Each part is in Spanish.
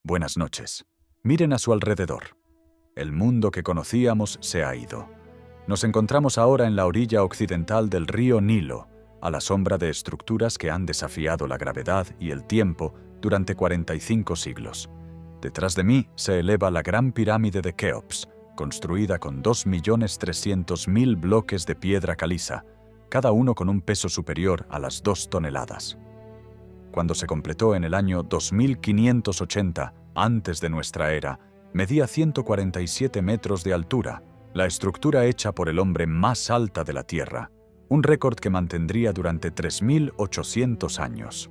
Buenas noches. Miren a su alrededor. El mundo que conocíamos se ha ido. Nos encontramos ahora en la orilla occidental del río Nilo, a la sombra de estructuras que han desafiado la gravedad y el tiempo durante 45 siglos. Detrás de mí se eleva la Gran Pirámide de Keops, construida con 2.300.000 bloques de piedra caliza, cada uno con un peso superior a las 2 toneladas. Cuando se completó en el año 2580 antes de nuestra era, medía 147 metros de altura, la estructura hecha por el hombre más alta de la Tierra, un récord que mantendría durante 3.800 años.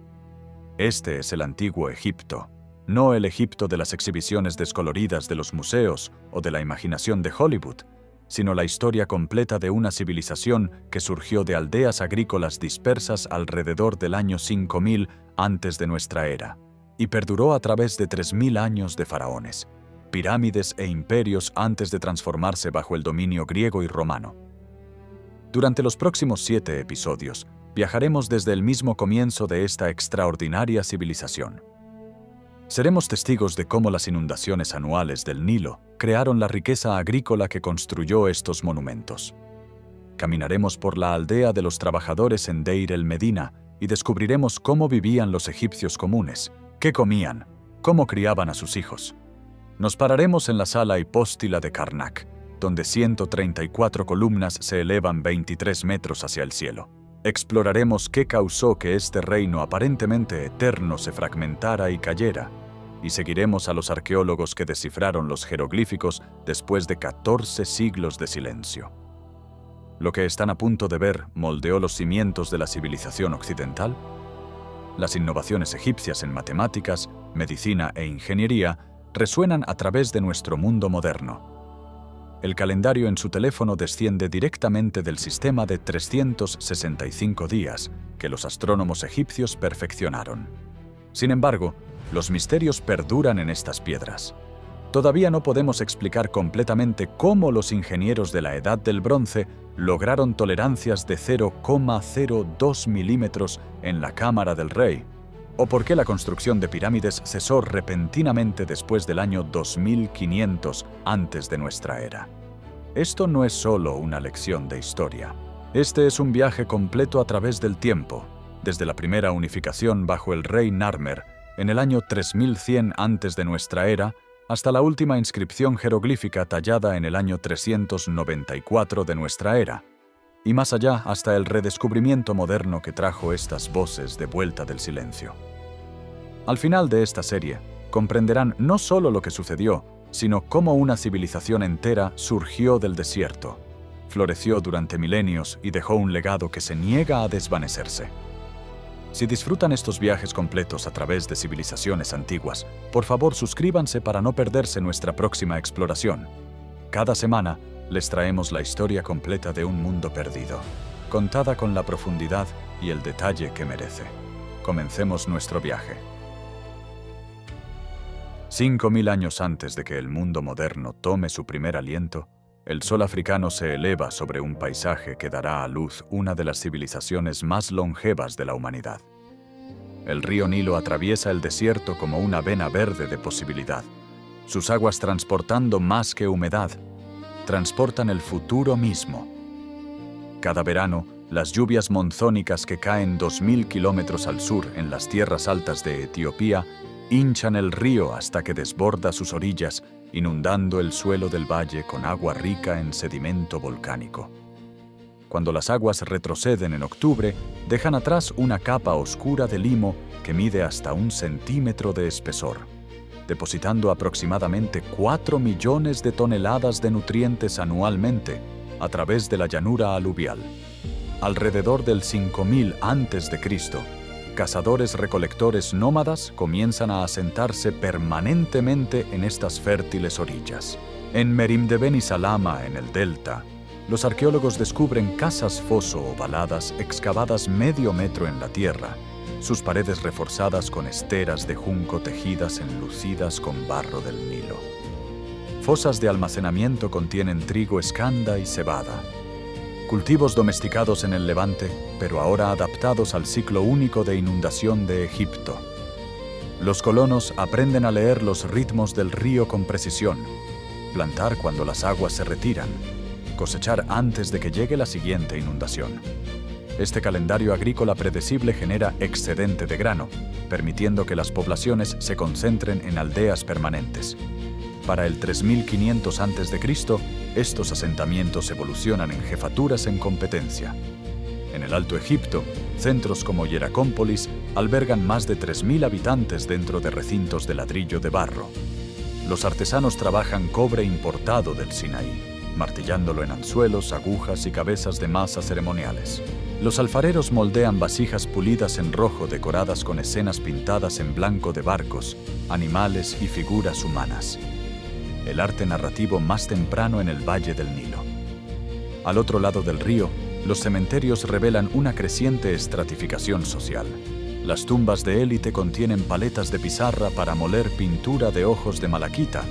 Este es el antiguo Egipto, no el Egipto de las exhibiciones descoloridas de los museos o de la imaginación de Hollywood, sino la historia completa de una civilización que surgió de aldeas agrícolas dispersas alrededor del año 5000 antes de nuestra era, y perduró a través de 3000 años de faraones, pirámides e imperios antes de transformarse bajo el dominio griego y romano. Durante los próximos 7 episodios, viajaremos desde el mismo comienzo de esta extraordinaria civilización. Seremos testigos de cómo las inundaciones anuales del Nilo crearon la riqueza agrícola que construyó estos monumentos. Caminaremos por la aldea de los trabajadores en Deir el-Medina y descubriremos cómo vivían los egipcios comunes, qué comían, cómo criaban a sus hijos. Nos pararemos en la sala hipóstila de Karnak, donde 134 columnas se elevan 23 metros hacia el cielo. Exploraremos qué causó que este reino aparentemente eterno se fragmentara y cayera, y seguiremos a los arqueólogos que descifraron los jeroglíficos después de 14 siglos de silencio. Lo que están a punto de ver moldeó los cimientos de la civilización occidental. Las innovaciones egipcias en matemáticas, medicina e ingeniería resuenan a través de nuestro mundo moderno. El calendario en su teléfono desciende directamente del sistema de 365 días que los astrónomos egipcios perfeccionaron. Sin embargo, los misterios perduran en estas piedras. Todavía no podemos explicar completamente cómo los ingenieros de la Edad del Bronce lograron tolerancias de 0,02 milímetros en la cámara del rey, o por qué la construcción de pirámides cesó repentinamente después del año 2500 antes de nuestra era. Esto no es solo una lección de historia. Este es un viaje completo a través del tiempo, desde la primera unificación bajo el rey Narmer en el año 3100 antes de nuestra era, hasta la última inscripción jeroglífica tallada en el año 394 de nuestra era, y más allá hasta el redescubrimiento moderno que trajo estas voces de vuelta del silencio. Al final de esta serie, comprenderán no solo lo que sucedió, sino cómo una civilización entera surgió del desierto, floreció durante milenios y dejó un legado que se niega a desvanecerse. Si disfrutan estos viajes completos a través de civilizaciones antiguas, por favor suscríbanse para no perderse nuestra próxima exploración. Cada semana les traemos la historia completa de un mundo perdido, contada con la profundidad y el detalle que merece. Comencemos nuestro viaje. 5000 años antes de que el mundo moderno tome su primer aliento, el sol africano se eleva sobre un paisaje que dará a luz una de las civilizaciones más longevas de la humanidad. El río Nilo atraviesa el desierto como una vena verde de posibilidad, sus aguas transportando más que humedad, transportan el futuro mismo. Cada verano, las lluvias monzónicas que caen 2000 kilómetros al sur en las tierras altas de Etiopía hinchan el río hasta que desborda sus orillas, inundando el suelo del valle con agua rica en sedimento volcánico. Cuando las aguas retroceden en octubre, dejan atrás una capa oscura de limo que mide hasta 1 centímetro de espesor, depositando aproximadamente 4 millones de toneladas de nutrientes anualmente a través de la llanura aluvial. Alrededor del 5000 a.C., cazadores-recolectores nómadas comienzan a asentarse permanentemente en estas fértiles orillas. En Merim de Beni Salama, en el delta, los arqueólogos descubren casas foso ovaladas excavadas medio metro en la tierra, sus paredes reforzadas con esteras de junco tejidas enlucidas con barro del Nilo. Fosas de almacenamiento contienen trigo escanda y cebada. Cultivos domesticados en el Levante, pero ahora adaptados al ciclo único de inundación de Egipto. Los colonos aprenden a leer los ritmos del río con precisión, plantar cuando las aguas se retiran, cosechar antes de que llegue la siguiente inundación. Este calendario agrícola predecible genera excedente de grano, permitiendo que las poblaciones se concentren en aldeas permanentes. Para el 3500 a.C., estos asentamientos evolucionan en jefaturas en competencia. En el Alto Egipto, centros como Hieracómpolis albergan más de 3000 habitantes dentro de recintos de ladrillo de barro. Los artesanos trabajan cobre importado del Sinaí, martillándolo en anzuelos, agujas y cabezas de masa ceremoniales. Los alfareros moldean vasijas pulidas en rojo decoradas con escenas pintadas en blanco de barcos, animales y figuras humanas. El arte narrativo más temprano en el Valle del Nilo. Al otro lado del río, los cementerios revelan una creciente estratificación social. Las tumbas de élite contienen paletas de pizarra para moler pintura de ojos de malaquita,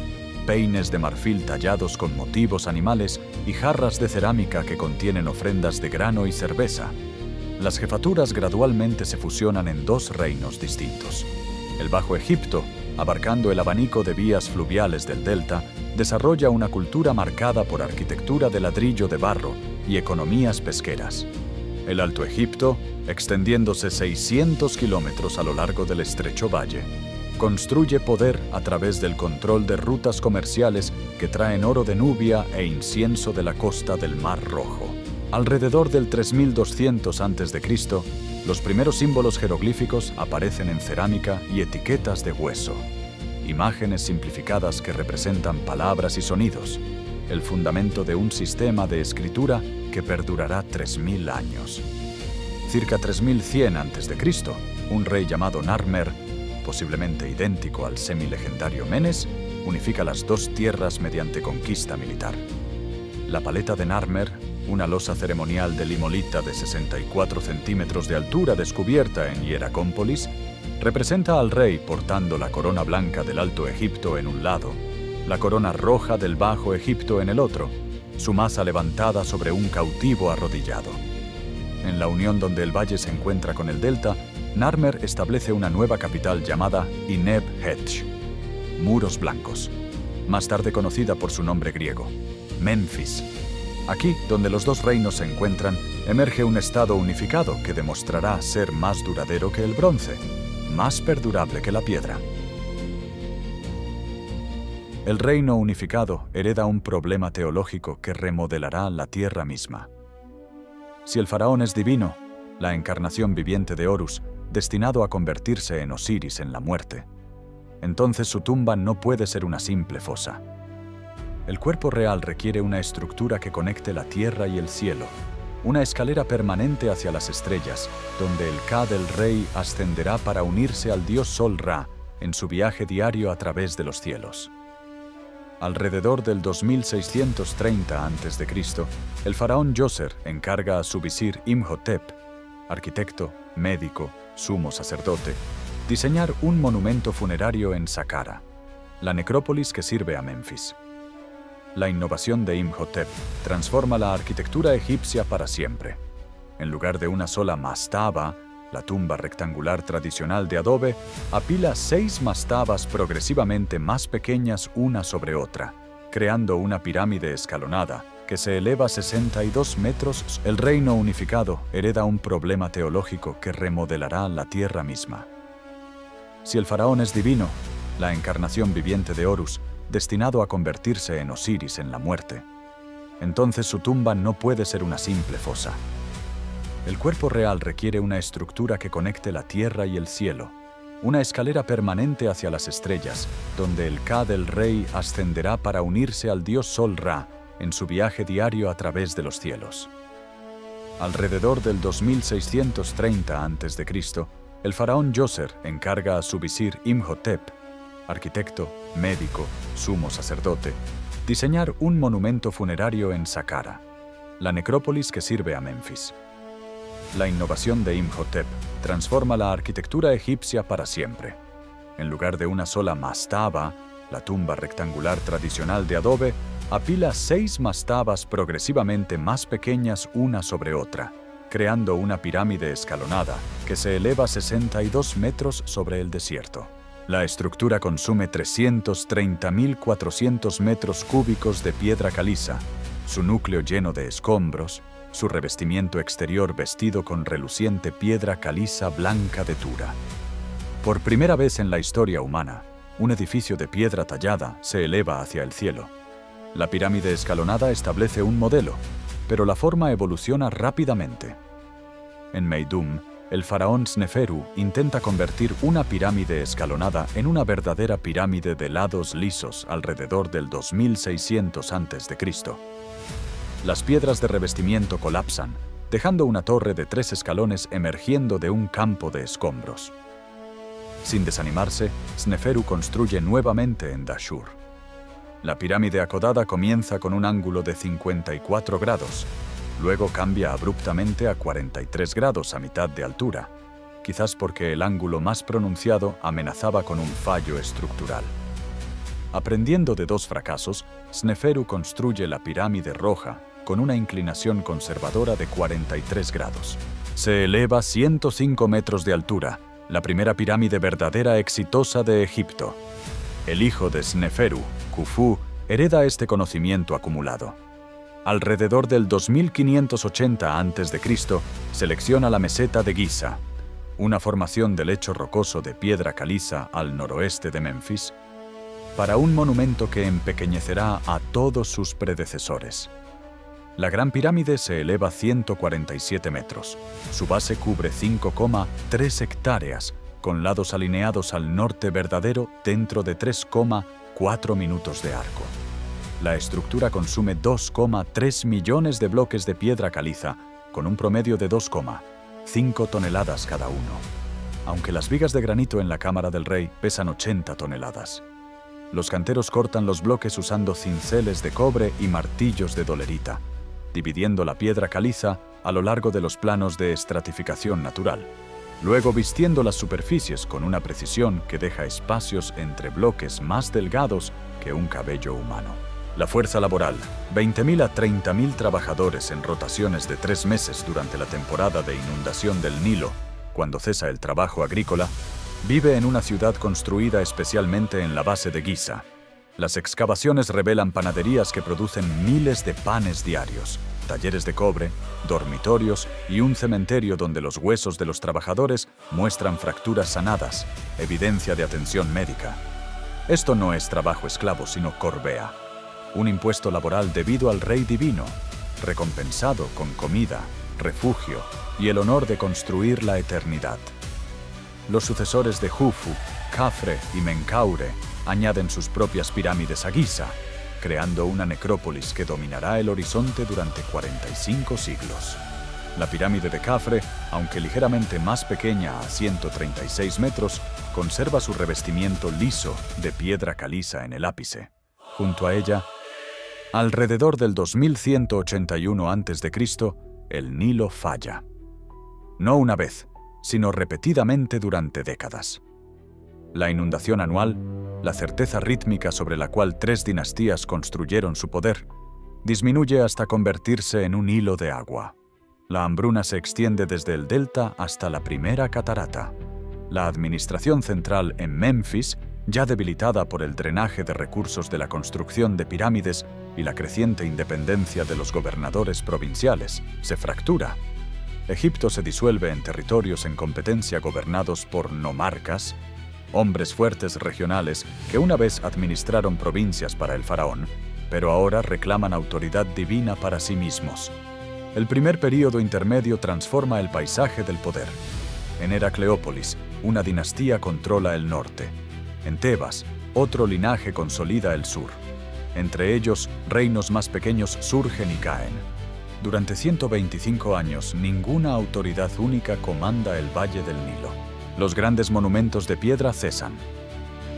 peines de marfil tallados con motivos animales y jarras de cerámica que contienen ofrendas de grano y cerveza. Las jefaturas gradualmente se fusionan en dos reinos distintos. El Bajo Egipto, abarcando el abanico de vías fluviales del delta, desarrolla una cultura marcada por arquitectura de ladrillo de barro y economías pesqueras. El Alto Egipto, extendiéndose 600 kilómetros a lo largo del estrecho valle, construye poder a través del control de rutas comerciales que traen oro de Nubia e incienso de la costa del Mar Rojo. Alrededor del 3200 a.C., los primeros símbolos jeroglíficos aparecen en cerámica y etiquetas de hueso. Imágenes simplificadas que representan palabras y sonidos, el fundamento de un sistema de escritura que perdurará 3000 años. Circa 3100 a.C., un rey llamado Narmer, posiblemente idéntico al semilegendario Menes, unifica las dos tierras mediante conquista militar. La paleta de Narmer, una losa ceremonial de limolita de 64 centímetros de altura descubierta en Hieracómpolis, representa al rey portando la corona blanca del Alto Egipto en un lado, la corona roja del Bajo Egipto en el otro, su maza levantada sobre un cautivo arrodillado. En la unión donde el valle se encuentra con el delta, Narmer establece una nueva capital llamada Ineb Hetch, Muros Blancos, más tarde conocida por su nombre griego, Menfis. Aquí, donde los dos reinos se encuentran, emerge un estado unificado que demostrará ser más duradero que el bronce, más perdurable que la piedra. El reino unificado hereda un problema teológico que remodelará la tierra misma. Si el faraón es divino, la encarnación viviente de Horus, destinado a convertirse en Osiris en la muerte, entonces su tumba no puede ser una simple fosa. El cuerpo real requiere una estructura que conecte la tierra y el cielo, una escalera permanente hacia las estrellas, donde el Ka del rey ascenderá para unirse al dios Sol Ra en su viaje diario a través de los cielos. Alrededor del 2630 a.C., el faraón Djoser encarga a su visir Imhotep, arquitecto, médico, sumo sacerdote, diseñar un monumento funerario en Saqqara, la necrópolis que sirve a Menfis. La innovación de Imhotep transforma la arquitectura egipcia para siempre. En lugar de una sola mastaba, la tumba rectangular tradicional de adobe apila 6 mastabas progresivamente más pequeñas una sobre otra, creando una pirámide escalonada que se eleva 62 metros. El reino unificado hereda un problema teológico que remodelará la tierra misma. Si el faraón es divino, la encarnación viviente de Horus, destinado a convertirse en Osiris en la muerte, entonces su tumba no puede ser una simple fosa. El cuerpo real requiere una estructura que conecte la tierra y el cielo, una escalera permanente hacia las estrellas, donde el Ka del rey ascenderá para unirse al dios Sol Ra en su viaje diario a través de los cielos. Alrededor del 2630 a.C., el faraón Djoser encarga a su visir Imhotep, arquitecto, médico, sumo sacerdote, diseñar un monumento funerario en Saqqara, la necrópolis que sirve a Menfis. La innovación de Imhotep transforma la arquitectura egipcia para siempre. En lugar de una sola mastaba, la tumba rectangular tradicional de adobe apila 6 mastabas progresivamente más pequeñas una sobre otra, creando una pirámide escalonada que se eleva 62 metros sobre el desierto. La estructura consume 330.400 metros cúbicos de piedra caliza, su núcleo lleno de escombros, su revestimiento exterior vestido con reluciente piedra caliza blanca de Tura. Por primera vez en la historia humana, un edificio de piedra tallada se eleva hacia el cielo. La pirámide escalonada establece un modelo, pero la forma evoluciona rápidamente. En Meidum, el faraón Sneferu intenta convertir una pirámide escalonada en una verdadera pirámide de lados lisos alrededor del 2600 a.C. Las piedras de revestimiento colapsan, dejando una torre de 3 escalones emergiendo de un campo de escombros. Sin desanimarse, Sneferu construye nuevamente en Dashur. La pirámide acodada comienza con un ángulo de 54 grados, luego cambia abruptamente a 43 grados a mitad de altura, quizás porque el ángulo más pronunciado amenazaba con un fallo estructural. Aprendiendo de 2 fracasos, Sneferu construye la pirámide roja con una inclinación conservadora de 43 grados. Se eleva 105 metros de altura, la primera pirámide verdadera exitosa de Egipto. El hijo de Sneferu, Khufu, hereda este conocimiento acumulado. Alrededor del 2580 a.C., selecciona la meseta de Giza, una formación de lecho rocoso de piedra caliza al noroeste de Memphis, para un monumento que empequeñecerá a todos sus predecesores. La Gran Pirámide se eleva 147 metros. Su base cubre 5,3 hectáreas, con lados alineados al norte verdadero dentro de 3,4 minutos de arco. La estructura consume 2,3 millones de bloques de piedra caliza, con un promedio de 2,5 toneladas cada uno, aunque las vigas de granito en la Cámara del Rey pesan 80 toneladas. Los canteros cortan los bloques usando cinceles de cobre y martillos de dolerita, dividiendo la piedra caliza a lo largo de los planos de estratificación natural, luego vistiendo las superficies con una precisión que deja espacios entre bloques más delgados que un cabello humano. La fuerza laboral, 20.000 a 30.000 trabajadores en rotaciones de 3 meses durante la temporada de inundación del Nilo, cuando cesa el trabajo agrícola, vive en una ciudad construida especialmente en la base de Giza. Las excavaciones revelan panaderías que producen miles de panes diarios, talleres de cobre, dormitorios y un cementerio donde los huesos de los trabajadores muestran fracturas sanadas, evidencia de atención médica. Esto no es trabajo esclavo, sino corbea, un impuesto laboral debido al Rey Divino, recompensado con comida, refugio y el honor de construir la eternidad. Los sucesores de Jufu, Khafre y Menkaure añaden sus propias pirámides a Giza, creando una necrópolis que dominará el horizonte durante 45 siglos. La pirámide de Khafre, aunque ligeramente más pequeña a 136 metros, conserva su revestimiento liso de piedra caliza en el ápice. Junto a ella, alrededor del 2181 a.C., el Nilo falla. No una vez, sino repetidamente durante décadas. La inundación anual, la certeza rítmica sobre la cual 3 dinastías construyeron su poder, disminuye hasta convertirse en un hilo de agua. La hambruna se extiende desde el delta hasta la primera catarata. La administración central en Memphis, ya debilitada por el drenaje de recursos de la construcción de pirámides y la creciente independencia de los gobernadores provinciales, se fractura. Egipto se disuelve en territorios en competencia gobernados por nomarcas, hombres fuertes regionales que una vez administraron provincias para el faraón, pero ahora reclaman autoridad divina para sí mismos. El primer período intermedio transforma el paisaje del poder. En Heracleópolis, una dinastía controla el norte. En Tebas, otro linaje consolida el sur. Entre ellos, reinos más pequeños surgen y caen. Durante 125 años, ninguna autoridad única comanda el Valle del Nilo. Los grandes monumentos de piedra cesan.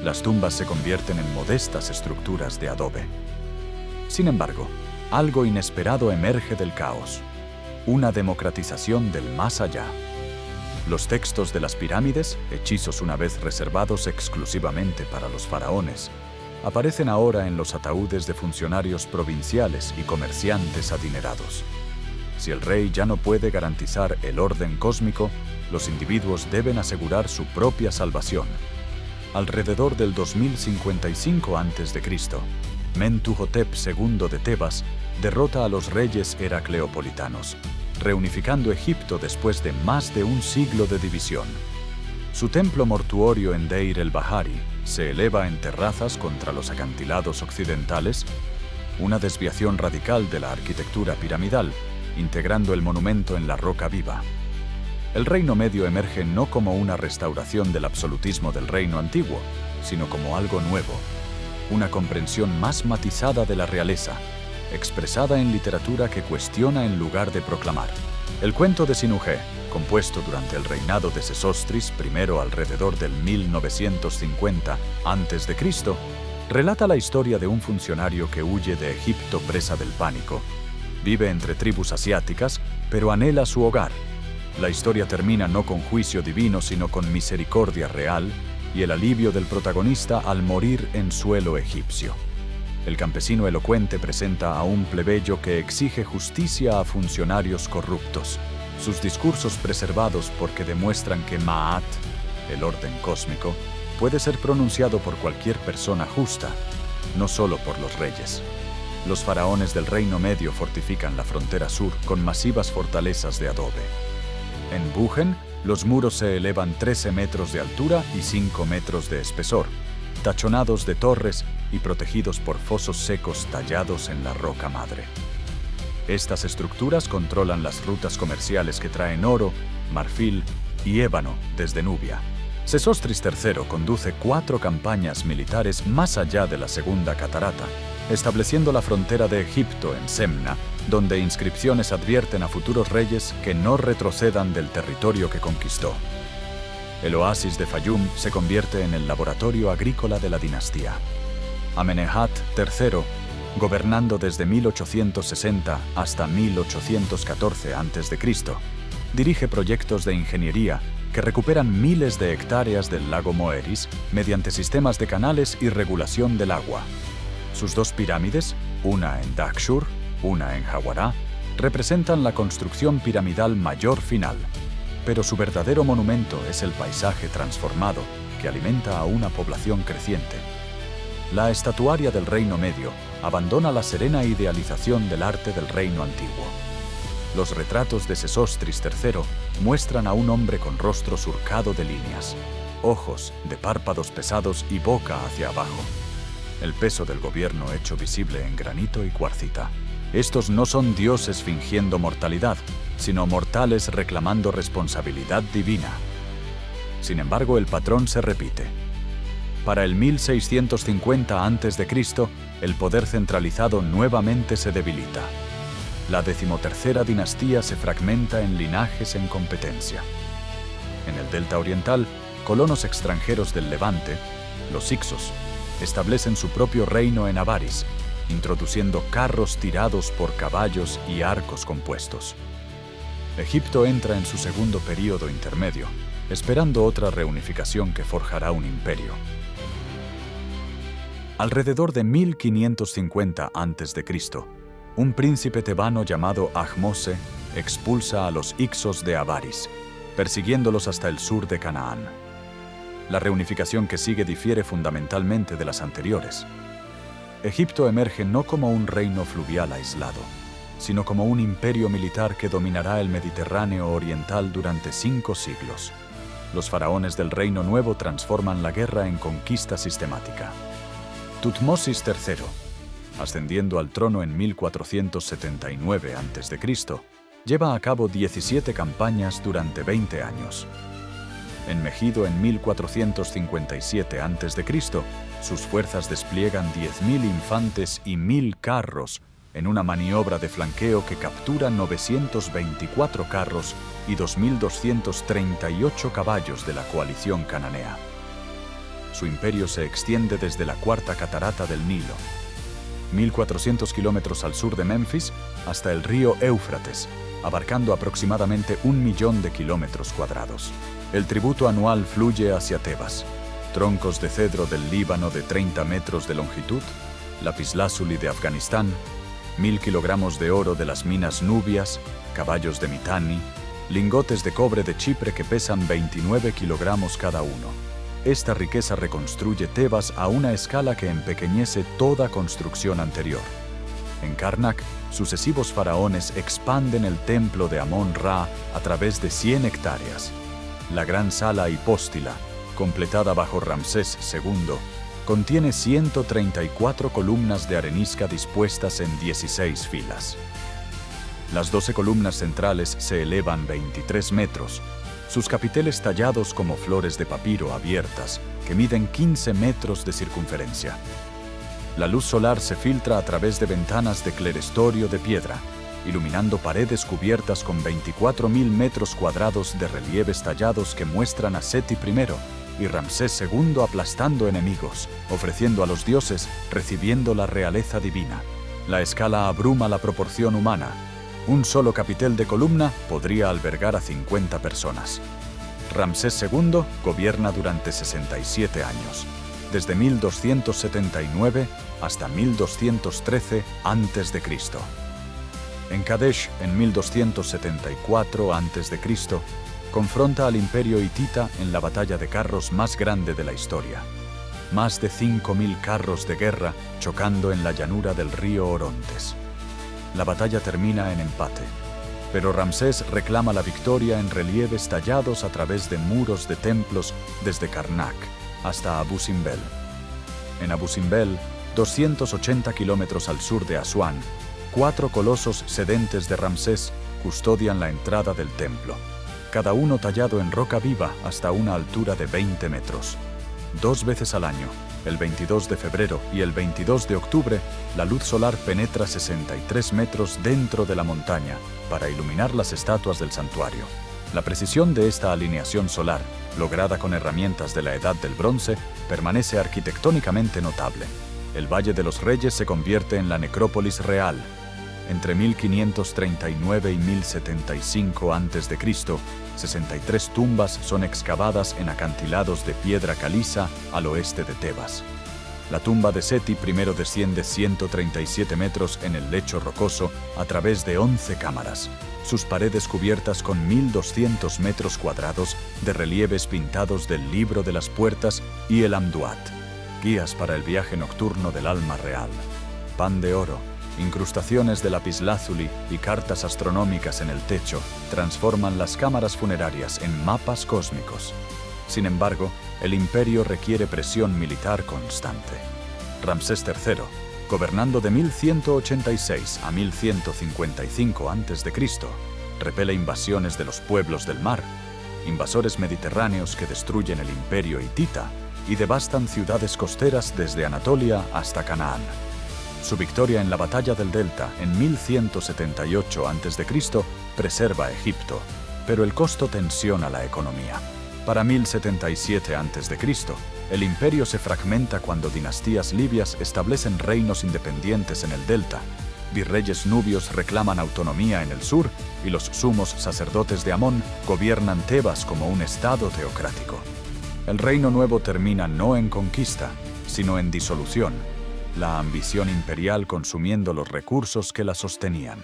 Las tumbas se convierten en modestas estructuras de adobe. Sin embargo, algo inesperado emerge del caos. Una democratización del más allá. Los textos de las pirámides, hechizos una vez reservados exclusivamente para los faraones, aparecen ahora en los ataúdes de funcionarios provinciales y comerciantes adinerados. Si el rey ya no puede garantizar el orden cósmico, los individuos deben asegurar su propia salvación. Alrededor del 2055 a.C., Mentuhotep II de Tebas derrota a los reyes heracleopolitanos, reunificando Egipto después de más de un siglo de división. Su templo mortuorio en Deir el-Bahari se eleva en terrazas contra los acantilados occidentales, una desviación radical de la arquitectura piramidal, integrando el monumento en la roca viva. El Reino Medio emerge no como una restauración del absolutismo del Reino Antiguo, sino como algo nuevo, una comprensión más matizada de la realeza, expresada en literatura que cuestiona en lugar de proclamar. El cuento de Sinuhe, compuesto durante el reinado de Sesostris I alrededor del 1950 a.C., relata la historia de un funcionario que huye de Egipto presa del pánico. Vive entre tribus asiáticas, pero anhela su hogar. La historia termina no con juicio divino, sino con misericordia real y el alivio del protagonista al morir en suelo egipcio. El campesino elocuente presenta a un plebeyo que exige justicia a funcionarios corruptos. Sus discursos preservados porque demuestran que Ma'at, el orden cósmico, puede ser pronunciado por cualquier persona justa, no solo por los reyes. Los faraones del Reino Medio fortifican la frontera sur con masivas fortalezas de adobe. En Bujen, los muros se elevan 13 metros de altura y 5 metros de espesor, tachonados de torres y protegidos por fosos secos tallados en la roca madre. Estas estructuras controlan las rutas comerciales que traen oro, marfil y ébano desde Nubia. Sesostris III conduce 4 campañas militares más allá de la Segunda Catarata, estableciendo la frontera de Egipto en Semna, donde inscripciones advierten a futuros reyes que no retrocedan del territorio que conquistó. El oasis de Fayum se convierte en el laboratorio agrícola de la dinastía. Amenemhat III, gobernando desde 1860 hasta 1814 a.C., dirige proyectos de ingeniería que recuperan miles de hectáreas del lago Moeris mediante sistemas de canales y regulación del agua. Sus 2 pirámides, una en Dakshur, una en Hawara, representan la construcción piramidal mayor final, pero su verdadero monumento es el paisaje transformado que alimenta a una población creciente. La estatuaria del Reino Medio abandona la serena idealización del arte del Reino Antiguo. Los retratos de Sesostris III muestran a un hombre con rostro surcado de líneas, ojos de párpados pesados y boca hacia abajo. El peso del gobierno hecho visible en granito y cuarcita. Estos no son dioses fingiendo mortalidad, sino mortales reclamando responsabilidad divina. Sin embargo, el patrón se repite. Para el 1650 a.C., el poder centralizado nuevamente se debilita. La 13ª dinastía se fragmenta en linajes en competencia. En el delta oriental, colonos extranjeros del Levante, los Hicsos, establecen su propio reino en Avaris, introduciendo carros tirados por caballos y arcos compuestos. Egipto entra en su segundo período intermedio, esperando otra reunificación que forjará un imperio. Alrededor de 1550 a.C., un príncipe tebano llamado Ahmose expulsa a los Hicsos de Avaris, persiguiéndolos hasta el sur de Canaán. La reunificación que sigue difiere fundamentalmente de las anteriores. Egipto emerge no como un reino fluvial aislado, sino como un imperio militar que dominará el Mediterráneo oriental durante 5 siglos. Los faraones del Reino Nuevo transforman la guerra en conquista sistemática. Tutmosis III, ascendiendo al trono en 1479 a.C., lleva a cabo 17 campañas durante 20 años. En Megido en 1457 a.C., sus fuerzas despliegan 10.000 infantes y 1.000 carros en una maniobra de flanqueo que captura 924 carros y 2.238 caballos de la coalición cananea. Su imperio se extiende desde la Cuarta Catarata del Nilo, 1.400 kilómetros al sur de Memphis, hasta el río Éufrates, abarcando aproximadamente 1 millón de kilómetros cuadrados. El tributo anual fluye hacia Tebas. Troncos de cedro del Líbano de 30 metros de longitud, lapislázuli de Afganistán, 1.000 kilogramos de oro de las minas Nubias, caballos de Mitanni, lingotes de cobre de Chipre que pesan 29 kilogramos cada uno. esta riqueza reconstruye Tebas a una escala que empequeñece toda construcción anterior. En Karnak, sucesivos faraones expanden el templo de Amón-Ra a través de 100 hectáreas. La gran sala hipóstila, completada bajo Ramsés II, contiene 134 columnas de arenisca dispuestas en 16 filas. Las 12 columnas centrales se elevan 23 metros, sus capiteles tallados como flores de papiro abiertas, que miden 15 metros de circunferencia. La luz solar se filtra a través de ventanas de clerestorio de piedra, iluminando paredes cubiertas con 24.000 metros cuadrados de relieves tallados que muestran a Seti I y Ramsés II aplastando enemigos, ofreciendo a los dioses, recibiendo la realeza divina. La escala abruma la proporción humana. Un solo capitel de columna podría albergar a 50 personas. Ramsés II gobierna durante 67 años, desde 1279 hasta 1213 a.C. En Kadesh, en 1274 a.C., confronta al imperio hitita en la batalla de carros más grande de la historia. Más de 5.000 carros de guerra chocando en la llanura del río Orontes. La batalla termina en empate, pero Ramsés reclama la victoria en relieves tallados a través de muros de templos desde Karnak hasta Abu Simbel. En Abu Simbel, 280 kilómetros al sur de Asuán, 4 colosos sedentes de Ramsés custodian la entrada del templo, cada uno tallado en roca viva hasta una altura de 20 metros. 2 veces al año, el 22 de febrero y el 22 de octubre, la luz solar penetra 63 metros dentro de la montaña para iluminar las estatuas del santuario. La precisión de esta alineación solar, lograda con herramientas de la Edad del Bronce, permanece arquitectónicamente notable. El Valle de los Reyes se convierte en la necrópolis real. Entre 1539 y 1075 a.C., 63 tumbas son excavadas en acantilados de piedra caliza al oeste de Tebas. La tumba de Seti I desciende 137 metros en el lecho rocoso a través de 11 cámaras, sus paredes cubiertas con 1.200 metros cuadrados de relieves pintados del Libro de las Puertas y el Amduat, guías para el viaje nocturno del alma real, pan de oro, incrustaciones de lapislázuli y cartas astronómicas en el techo transforman las cámaras funerarias en mapas cósmicos. Sin embargo, el imperio requiere presión militar constante. Ramsés III, gobernando de 1186 a 1155 a.C., repele invasiones de los pueblos del mar, invasores mediterráneos que destruyen el imperio hitita y devastan ciudades costeras desde Anatolia hasta Canaán. Su victoria en la batalla del Delta en 1178 a.C. preserva a Egipto, pero el costo tensiona la economía. Para 1077 a.C., el imperio se fragmenta cuando dinastías libias establecen reinos independientes en el delta, virreyes nubios reclaman autonomía en el sur y los sumos sacerdotes de Amón gobiernan Tebas como un estado teocrático. El reino nuevo termina no en conquista, sino en disolución, la ambición imperial consumiendo los recursos que la sostenían.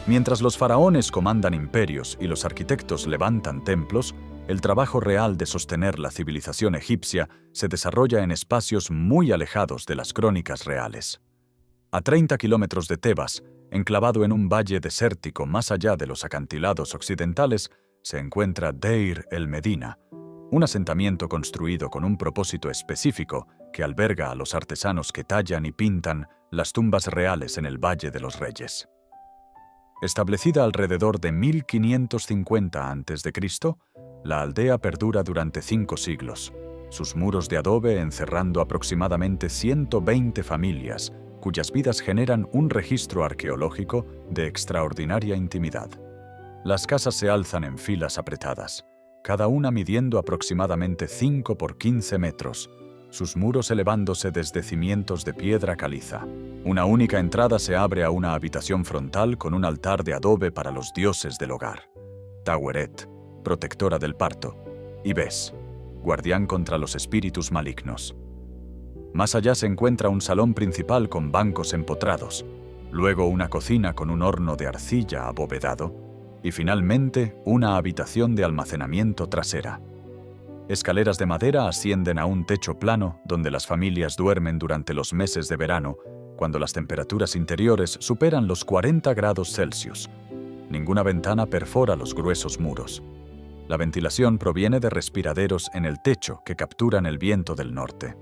Mientras los faraones comandan imperios y los arquitectos levantan templos, el trabajo real de sostener la civilización egipcia se desarrolla en espacios muy alejados de las crónicas reales. A 30 kilómetros de Tebas, enclavado en un valle desértico más allá de los acantilados occidentales, se encuentra Deir el-Medina, un asentamiento construido con un propósito específico que alberga a los artesanos que tallan y pintan las tumbas reales en el Valle de los Reyes. Establecida alrededor de 1550 a.C., la aldea perdura durante 5 siglos, sus muros de adobe encerrando aproximadamente 120 familias, cuyas vidas generan un registro arqueológico de extraordinaria intimidad. Las casas se alzan en filas apretadas, cada una midiendo aproximadamente 5 por 15 metros, sus muros elevándose desde cimientos de piedra caliza. Una única entrada se abre a una habitación frontal con un altar de adobe para los dioses del hogar. Taweret, protectora del parto, y Bes, guardián contra los espíritus malignos. Más allá se encuentra un salón principal con bancos empotrados, luego una cocina con un horno de arcilla abovedado, y finalmente una habitación de almacenamiento trasera. Escaleras de madera ascienden a un techo plano donde las familias duermen durante los meses de verano, cuando las temperaturas interiores superan los 40 grados Celsius. Ninguna ventana perfora los gruesos muros. La ventilación proviene de respiraderos en el techo que capturan el viento del norte.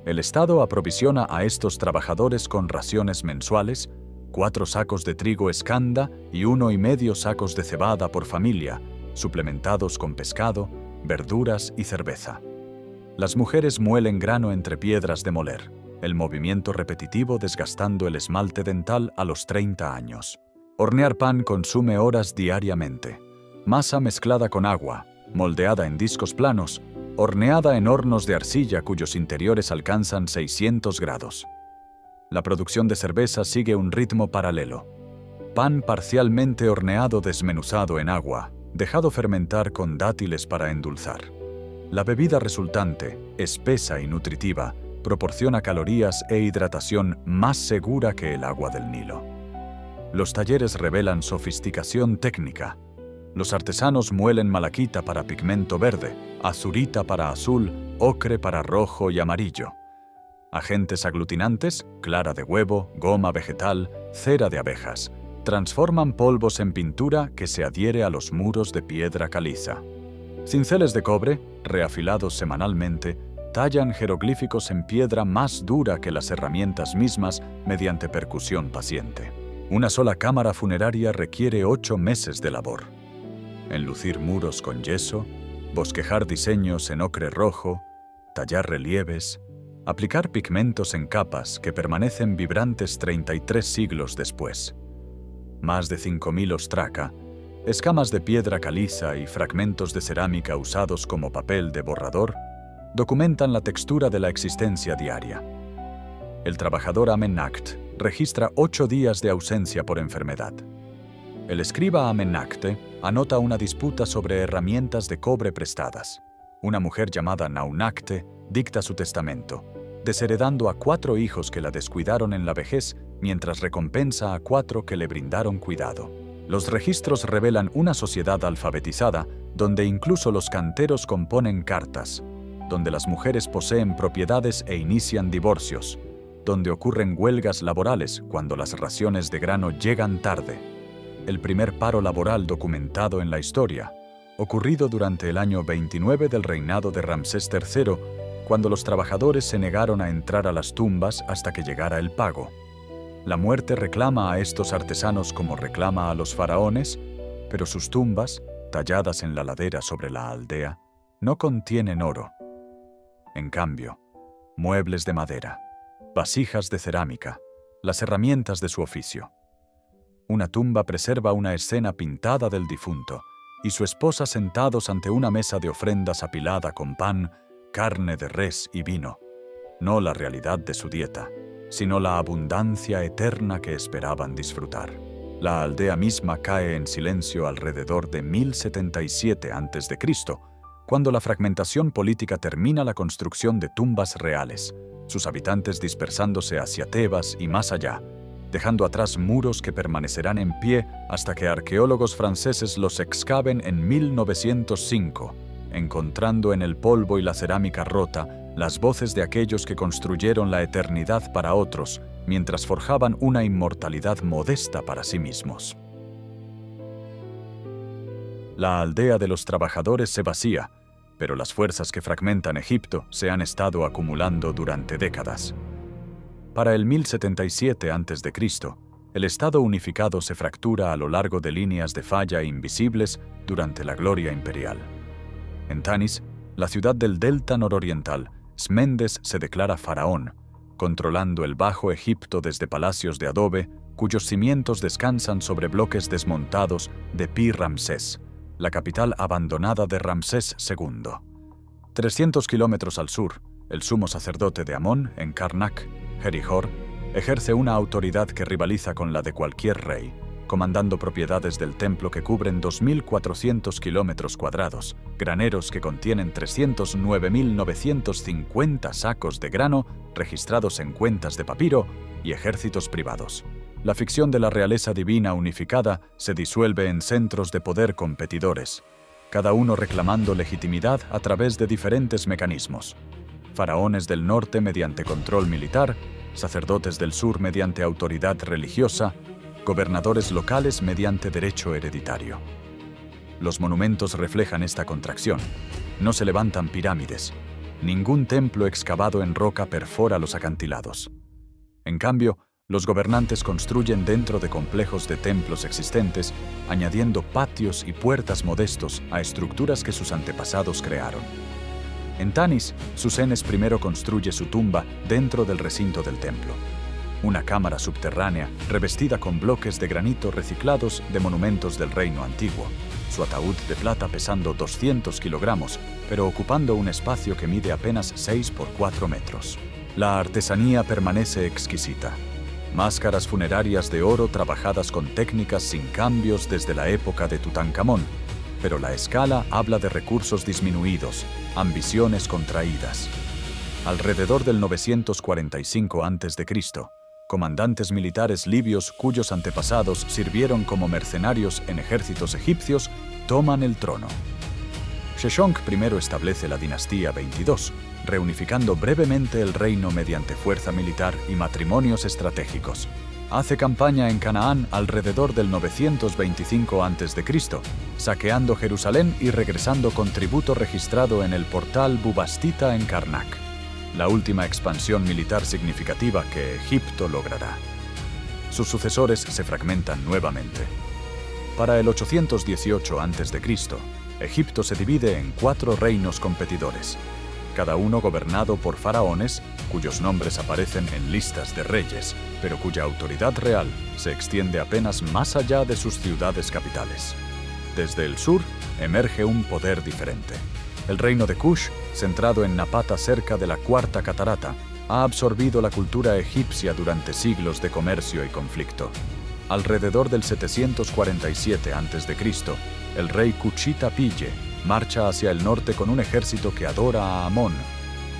El Estado aprovisiona a estos trabajadores con raciones mensuales, 4 sacos de trigo escanda y 1,5 sacos de cebada por familia, suplementados con pescado, verduras y cerveza. Las mujeres muelen grano entre piedras de moler, el movimiento repetitivo desgastando el esmalte dental a los 30 años. Hornear pan consume horas diariamente. Masa mezclada con agua, moldeada en discos planos, horneada en hornos de arcilla cuyos interiores alcanzan 600 grados. La producción de cerveza sigue un ritmo paralelo. Pan parcialmente horneado desmenuzado en agua, dejado fermentar con dátiles para endulzar. La bebida resultante, espesa y nutritiva, proporciona calorías e hidratación más segura que el agua del Nilo. Los talleres revelan sofisticación técnica. Los artesanos muelen malaquita para pigmento verde, azurita para azul, ocre para rojo y amarillo. Agentes aglutinantes, clara de huevo, goma vegetal, cera de abejas, transforman polvos en pintura que se adhiere a los muros de piedra caliza. Cinceles de cobre, reafilados semanalmente, tallan jeroglíficos en piedra más dura que las herramientas mismas mediante percusión paciente. Una sola cámara funeraria requiere 8 meses de labor. Enlucir muros con yeso, bosquejar diseños en ocre rojo, tallar relieves, aplicar pigmentos en capas que permanecen vibrantes 33 siglos después. Más de 5.000 ostraca, escamas de piedra caliza y fragmentos de cerámica usados como papel de borrador documentan la textura de la existencia diaria. El trabajador Amenact registra 8 días de ausencia por enfermedad. El escriba Amenacte anota una disputa sobre herramientas de cobre prestadas. Una mujer llamada Naunacte dicta su testamento, desheredando a 4 hijos que la descuidaron en la vejez mientras recompensa a 4 que le brindaron cuidado. Los registros revelan una sociedad alfabetizada donde incluso los canteros componen cartas, donde las mujeres poseen propiedades e inician divorcios, donde ocurren huelgas laborales cuando las raciones de grano llegan tarde. El primer paro laboral documentado en la historia, ocurrido durante el año 29 del reinado de Ramsés III, cuando los trabajadores se negaron a entrar a las tumbas hasta que llegara el pago. La muerte reclama a estos artesanos como reclama a los faraones, pero sus tumbas, talladas en la ladera sobre la aldea, no contienen oro. En cambio, muebles de madera, vasijas de cerámica, las herramientas de su oficio. Una tumba preserva una escena pintada del difunto y su esposa sentados ante una mesa de ofrendas apilada con pan, carne de res y vino. No la realidad de su dieta, sino la abundancia eterna que esperaban disfrutar. La aldea misma cae en silencio alrededor de 1077 a.C., cuando la fragmentación política termina la construcción de tumbas reales, sus habitantes dispersándose hacia Tebas y más allá, dejando atrás muros que permanecerán en pie hasta que arqueólogos franceses los excaven en 1905, encontrando en el polvo y la cerámica rota las voces de aquellos que construyeron la eternidad para otros, mientras forjaban una inmortalidad modesta para sí mismos. La aldea de los trabajadores se vacía, pero las fuerzas que fragmentan Egipto se han estado acumulando durante décadas. Para el 1077 a.C., el Estado unificado se fractura a lo largo de líneas de falla invisibles durante la gloria imperial. En Tanis, la ciudad del delta nororiental, Smendes se declara faraón, controlando el Bajo Egipto desde palacios de adobe, cuyos cimientos descansan sobre bloques desmontados de Pi-Ramsés, la capital abandonada de Ramsés II. 300 kilómetros al sur, el sumo sacerdote de Amón, en Karnak, Jericor, ejerce una autoridad que rivaliza con la de cualquier rey, comandando propiedades del templo que cubren 2.400 kilómetros cuadrados, graneros que contienen 309.950 sacos de grano registrados en cuentas de papiro y ejércitos privados. La ficción de la realeza divina unificada se disuelve en centros de poder competidores, cada uno reclamando legitimidad a través de diferentes mecanismos. Faraones del norte mediante control militar, sacerdotes del sur mediante autoridad religiosa, gobernadores locales mediante derecho hereditario. Los monumentos reflejan esta contracción. No se levantan pirámides. Ningún templo excavado en roca perfora los acantilados. En cambio, los gobernantes construyen dentro de complejos de templos existentes, añadiendo patios y puertas modestos a estructuras que sus antepasados crearon. En Tanis, Susenes primero construye su tumba dentro del recinto del templo. Una cámara subterránea revestida con bloques de granito reciclados de monumentos del reino antiguo. Su ataúd de plata pesando 200 kilogramos, pero ocupando un espacio que mide apenas 6 por 4 metros. La artesanía permanece exquisita. Máscaras funerarias de oro trabajadas con técnicas sin cambios desde la época de Tutankamón, pero la escala habla de recursos disminuidos, ambiciones contraídas. Alrededor del 945 a.C., comandantes militares libios cuyos antepasados sirvieron como mercenarios en ejércitos egipcios toman el trono. Sheshonq primero establece la dinastía 22, reunificando brevemente el reino mediante fuerza militar y matrimonios estratégicos. Hace campaña en Canaán alrededor del 925 a.C., saqueando Jerusalén y regresando con tributo registrado en el portal Bubastita en Karnak, la última expansión militar significativa que Egipto logrará. Sus sucesores se fragmentan nuevamente. Para el 818 a.C., Egipto se divide en 4 reinos competidores, cada uno gobernado por faraones cuyos nombres aparecen en listas de reyes, pero cuya autoridad real se extiende apenas más allá de sus ciudades capitales. Desde el sur emerge un poder diferente. El reino de Kush, centrado en Napata cerca de la Cuarta Catarata, ha absorbido la cultura egipcia durante siglos de comercio y conflicto. Alrededor del 747 a.C., el rey Kuchita Pille marcha hacia el norte con un ejército que adora a Amón,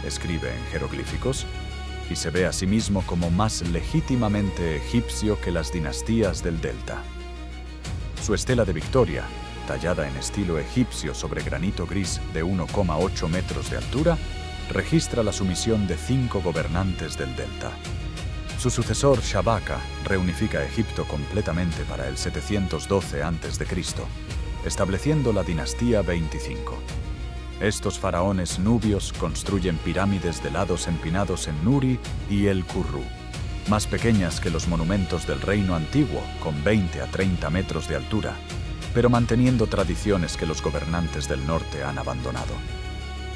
escribe en jeroglíficos, y se ve a sí mismo como más legítimamente egipcio que las dinastías del delta. Su estela de victoria, tallada en estilo egipcio sobre granito gris de 1,8 metros de altura, registra la sumisión de 5 gobernantes del delta. Su sucesor Shabaka reunifica Egipto completamente para el 712 a.C., estableciendo la dinastía 25. Estos faraones nubios construyen pirámides de lados empinados en Nuri y el Kurru, más pequeñas que los monumentos del reino antiguo, con 20 a 30 metros de altura, pero manteniendo tradiciones que los gobernantes del norte han abandonado.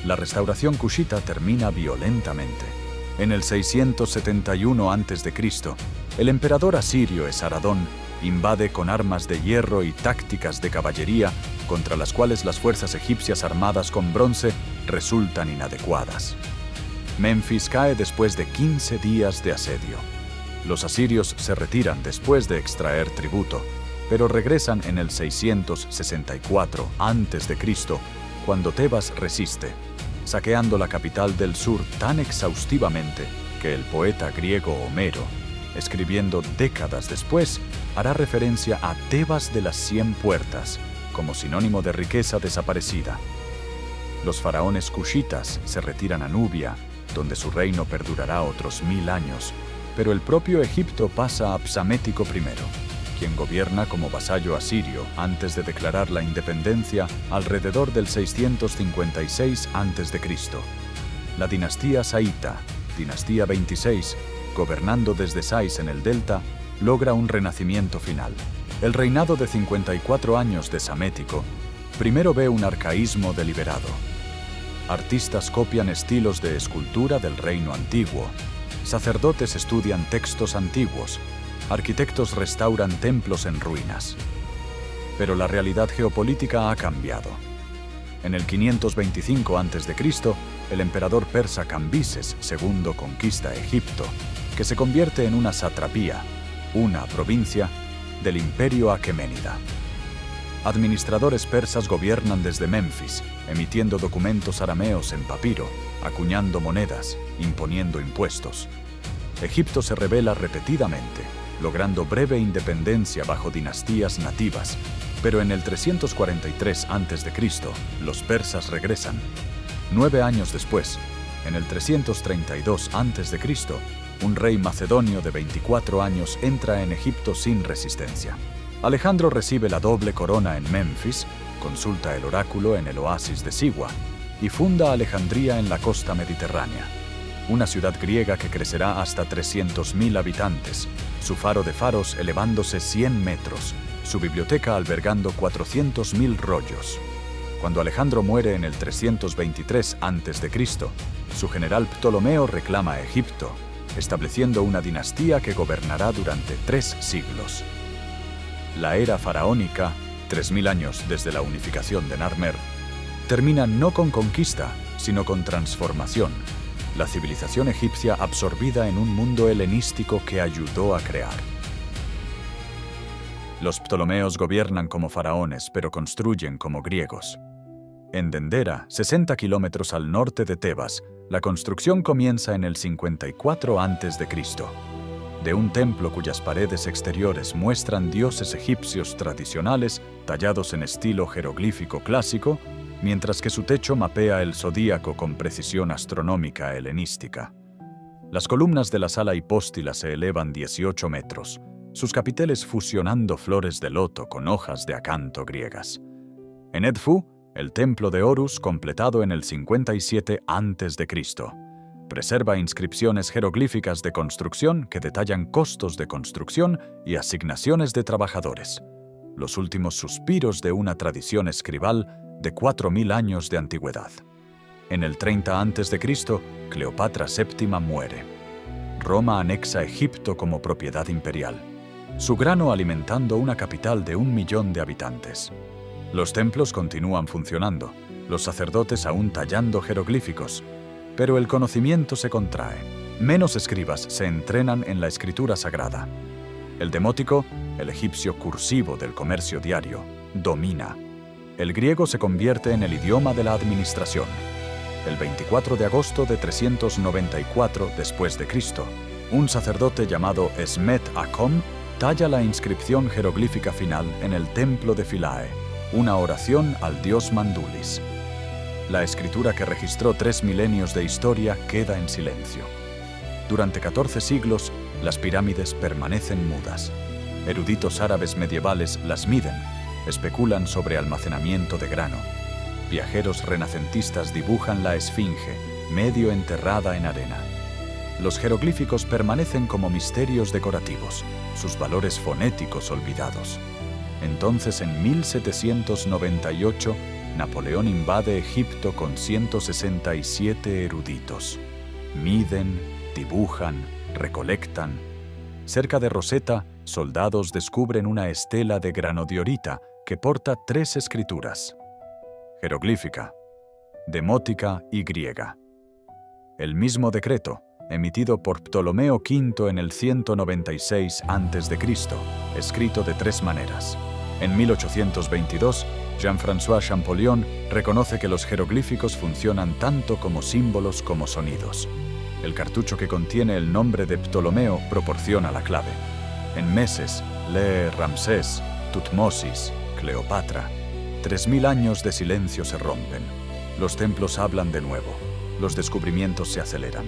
La restauración kushita termina violentamente. En el 671 a.C., el emperador asirio Esaradón invade con armas de hierro y tácticas de caballería contra las cuales las fuerzas egipcias armadas con bronce resultan inadecuadas. Menfis cae después de 15 días de asedio. Los asirios se retiran después de extraer tributo, pero regresan en el 664 a.C., cuando Tebas resiste, saqueando la capital del sur tan exhaustivamente que el poeta griego Homero, escribiendo décadas después, hará referencia a Tebas de las 100 puertas, como sinónimo de riqueza desaparecida. Los faraones cushitas se retiran a Nubia, donde su reino perdurará otros 1000 años, pero el propio Egipto pasa a Psamético I, quien gobierna como vasallo asirio antes de declarar la independencia alrededor del 656 a.C. La dinastía saíta, dinastía 26, gobernando desde Sais en el delta, logra un renacimiento final. El reinado de 54 años de Psamético primero ve un arcaísmo deliberado. Artistas copian estilos de escultura del reino antiguo, sacerdotes estudian textos antiguos, arquitectos restauran templos en ruinas. Pero la realidad geopolítica ha cambiado. En el 525 a.C., el emperador persa Cambises II conquista Egipto, que se convierte en una satrapía, una provincia, del imperio aqueménida. Administradores persas gobiernan desde Menfis, emitiendo documentos arameos en papiro, acuñando monedas, imponiendo impuestos. Egipto se rebela repetidamente, logrando breve independencia bajo dinastías nativas, pero en el 343 a.C., los persas regresan. 9 años después, en el 332 a.C., un rey macedonio de 24 años entra en Egipto sin resistencia. Alejandro recibe la doble corona en Memphis, consulta el oráculo en el oasis de Siwa y funda Alejandría en la costa mediterránea, una ciudad griega que crecerá hasta 300.000 habitantes, su faro de faros elevándose 100 metros, su biblioteca albergando 400.000 rollos. Cuando Alejandro muere en el 323 a.C., su general Ptolomeo reclama Egipto, estableciendo una dinastía que gobernará durante 3 siglos. La era faraónica, 3.000 años desde la unificación de Narmer, termina no con conquista, sino con transformación, la civilización egipcia absorbida en un mundo helenístico que ayudó a crear. Los Ptolomeos gobiernan como faraones, pero construyen como griegos. En Dendera, 60 kilómetros al norte de Tebas, la construcción comienza en el 54 a.C., de un templo cuyas paredes exteriores muestran dioses egipcios tradicionales tallados en estilo jeroglífico clásico, mientras que su techo mapea el zodíaco con precisión astronómica helenística. Las columnas de la sala hipóstila se elevan 18 metros, sus capiteles fusionando flores de loto con hojas de acanto griegas. En Edfu, el templo de Horus, completado en el 57 a.C., preserva inscripciones jeroglíficas de construcción que detallan costos de construcción y asignaciones de trabajadores, los últimos suspiros de una tradición escribal de 4.000 años de antigüedad. En el 30 a.C., Cleopatra VII muere. Roma anexa Egipto como propiedad imperial, su grano alimentando una capital de 1 millón de habitantes. Los templos continúan funcionando, los sacerdotes aún tallando jeroglíficos, pero el conocimiento se contrae. Menos escribas se entrenan en la escritura sagrada. El demótico, el egipcio cursivo del comercio diario, domina. El griego se convierte en el idioma de la administración. El 24 de agosto de 394 después de Cristo, un sacerdote llamado Esmet Acom talla la inscripción jeroglífica final en el templo de Philae, una oración al dios Mandulis. La escritura que registró 3 milenios de historia queda en silencio. Durante 14 siglos, las pirámides permanecen mudas. Eruditos árabes medievales las miden, especulan sobre almacenamiento de grano. Viajeros renacentistas dibujan la esfinge, medio enterrada en arena. Los jeroglíficos permanecen como misterios decorativos, sus valores fonéticos olvidados. Entonces, en 1798, Napoleón invade Egipto con 167 eruditos. Miden, dibujan, recolectan. Cerca de Rosetta, soldados descubren una estela de granodiorita que porta 3 escrituras: jeroglífica, demótica y griega. El mismo decreto, emitido por Ptolomeo V en el 196 a.C., escrito de 3 maneras. En 1822, Jean-François Champollion reconoce que los jeroglíficos funcionan tanto como símbolos como sonidos. El cartucho que contiene el nombre de Ptolomeo proporciona la clave. En meses, lee Ramsés, Tutmosis, Cleopatra. 3.000 años de silencio se rompen. Los templos hablan de nuevo. Los descubrimientos se aceleran.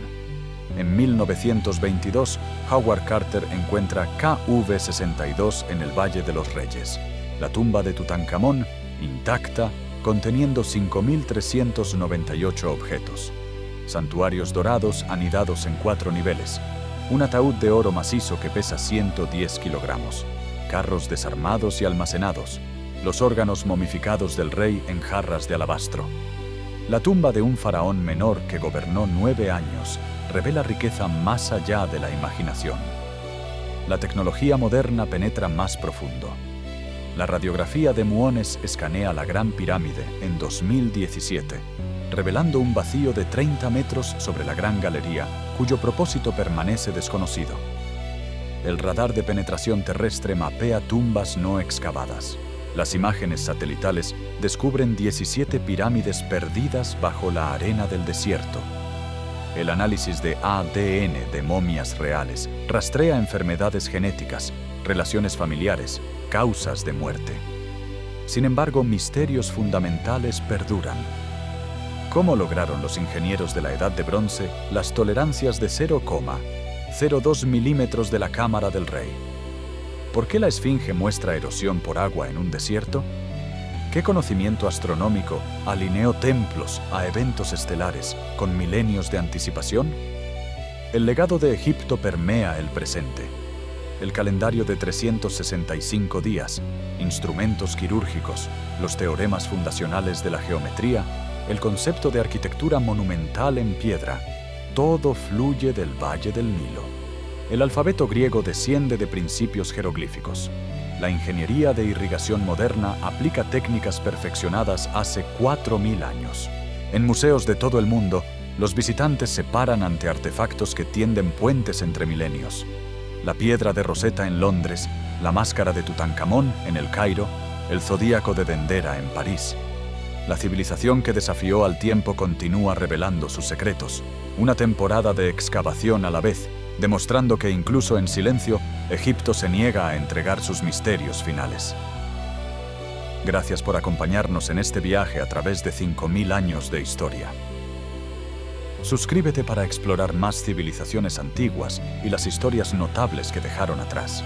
En 1922, Howard Carter encuentra KV-62 en el Valle de los Reyes, la tumba de Tutankamón, intacta, conteniendo 5.398 objetos. Santuarios dorados anidados en 4 niveles, un ataúd de oro macizo que pesa 110 kilogramos, carros desarmados y almacenados, los órganos momificados del rey en jarras de alabastro. La tumba de un faraón menor que gobernó 9 años revela riqueza más allá de la imaginación. La tecnología moderna penetra más profundo. La radiografía de muones escanea la Gran Pirámide en 2017, revelando un vacío de 30 metros sobre la Gran Galería, cuyo propósito permanece desconocido. El radar de penetración terrestre mapea tumbas no excavadas. Las imágenes satelitales descubren 17 pirámides perdidas bajo la arena del desierto. El análisis de ADN de momias reales rastrea enfermedades genéticas, relaciones familiares, causas de muerte. Sin embargo, misterios fundamentales perduran. ¿Cómo lograron los ingenieros de la Edad de Bronce las tolerancias de 0,02 milímetros de la cámara del rey? ¿Por qué la esfinge muestra erosión por agua en un desierto? ¿Qué conocimiento astronómico alineó templos a eventos estelares con milenios de anticipación? El legado de Egipto permea el presente. El calendario de 365 días, instrumentos quirúrgicos, los teoremas fundacionales de la geometría, el concepto de arquitectura monumental en piedra, todo fluye del Valle del Nilo. El alfabeto griego desciende de principios jeroglíficos. La ingeniería de irrigación moderna aplica técnicas perfeccionadas hace 4.000 años. En museos de todo el mundo, los visitantes se paran ante artefactos que tienden puentes entre milenios. La piedra de Rosetta en Londres, la máscara de Tutankamón en el Cairo, el zodíaco de Dendera en París. La civilización que desafió al tiempo continúa revelando sus secretos. Una temporada de excavación a la vez, demostrando que incluso en silencio, Egipto se niega a entregar sus misterios finales. Gracias por acompañarnos en este viaje a través de 5.000 años de historia. Suscríbete para explorar más civilizaciones antiguas y las historias notables que dejaron atrás.